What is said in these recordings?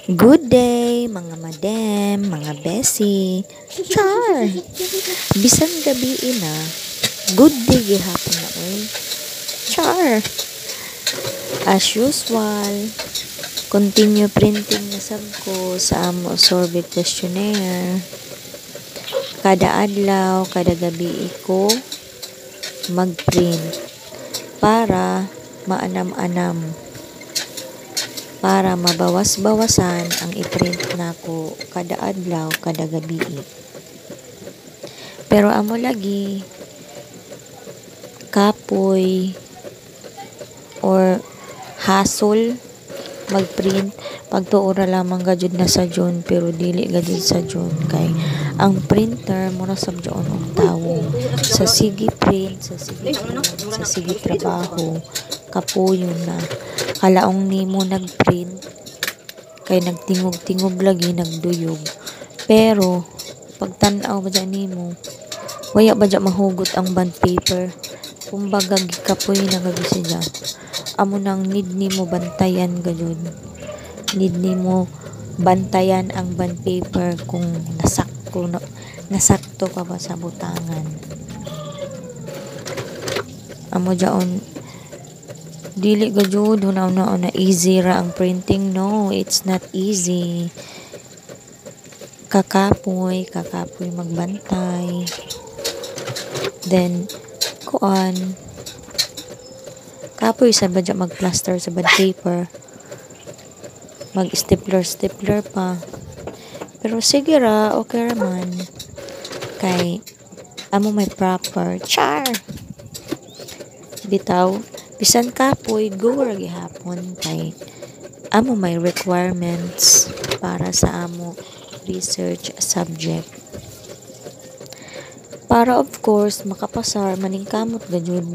Good day, mga madam, mga besi. Char! Bisan gabi na, good day gihapon na oy. Char! As usual, continue printing na sab ko sa amo survey questionnaire. Kada adlaw, kada gabi ko mag-print para maanam-anam. Para mabawas-bawasan ang i-print nako kada adlaw, kada gabi. Pero amo lagi kapoy or hassle mag-print pagtuora lamang gajud na sa June pero dili gajud sa June kay ang printer mura sab joon og tawo sa sige print, sa sige trabaho kapuyon na kalaong nimo nagprint kay nagtingog-tingog lagi nagduyog pero pagtan-aw ba dyan nimo waya ba dyan mahugot ang bond paper kumbaga gikapoy na gagisi dyan amo nang need nimo bantayan gajud need nimo bantayan ang bond paper kung nasakto pa ba sa butangan amo dyan dili gajud una easy ra ang printing. No, it's not easy. Kakapoy magbantay, then kapoy sa badya magplaster sa bond paper, mag stapler pa, pero sige ra, okay ra man kay amo may proper char bitaw. Bisan kapoy, go ra gihapon kay amo may requirements para sa amo research subject. Para of course makapasar maning kamot gajud.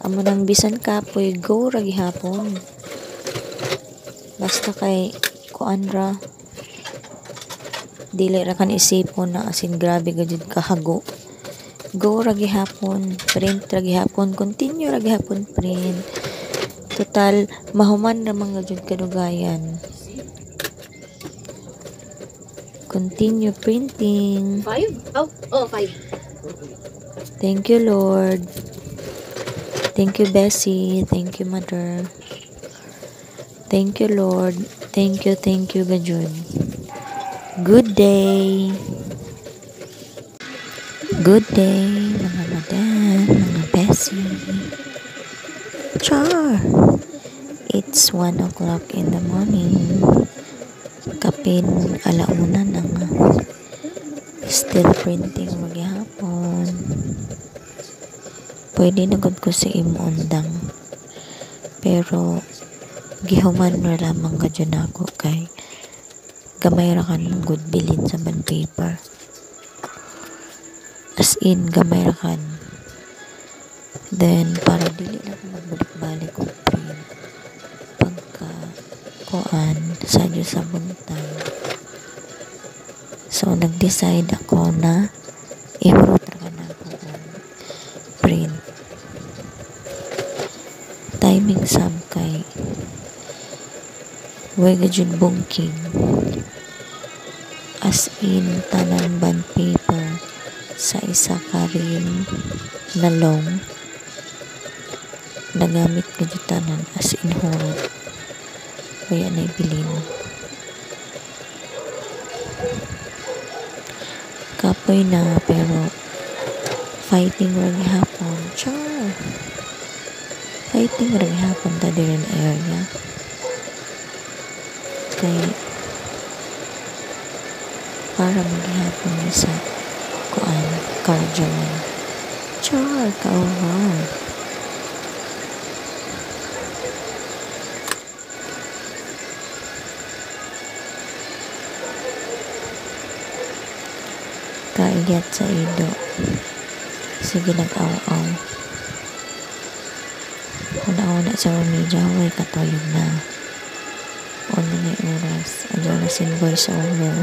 Amo nang bisan kapoy, go ra gihapon. Basta kay kuan ra dili ra kan isipon na asin grabe gajud kahago. Go ra gihapon, print ra gihapon, continue ra gihapon print. Total mahuman ra mga jud kadugayan. Continue printing. 5? Oh, 5. Thank you, Lord. Thank you, Bessie. Thank you, Mother. Thank you, Lord. Thank you, gajud. Good day. Good day, mga madam, mga bessie. Char! It's 1 o'clock in the morning. Kapin alauna na nga. Still printing maghihapon. Pwede na gud ko sa imundang. Pero gihuman na lamang ka dyan ako kay gamay ra kan mong good bilin sa bond paper. As in, gamay ra kan. Then, para dili na ko magbalik-balik og print. Pagka, kuan, sadyo sa buntag. So, nag-decide ako na ihurot ra ka na ako print. Timing sab kay way gajud bungking. As in, tanang bond paper sa isa ka rin na long nagamit ka tanan as in hurot kaya na ibilin kapoy na pero fighting ra gihapon char fighting ra gihapon ta diren area kay para maghihapon ni sa kuan cardiac char ka-over kaigyat sa ido sige nag-aw-aw una sa media way katoyog na una na oras adyo na sin voice over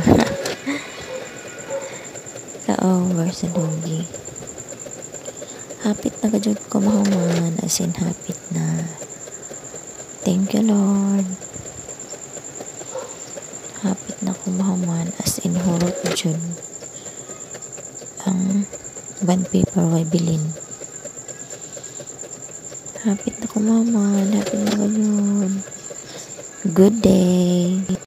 ka-over sa dugi hapit na gajud ko mahuman as in hapit na. Thank you, Lord. hapit na kumahuman as in hurot jud ang bond paper way bilin. Hapit na kumahuman, hapit na ganyan. Good day.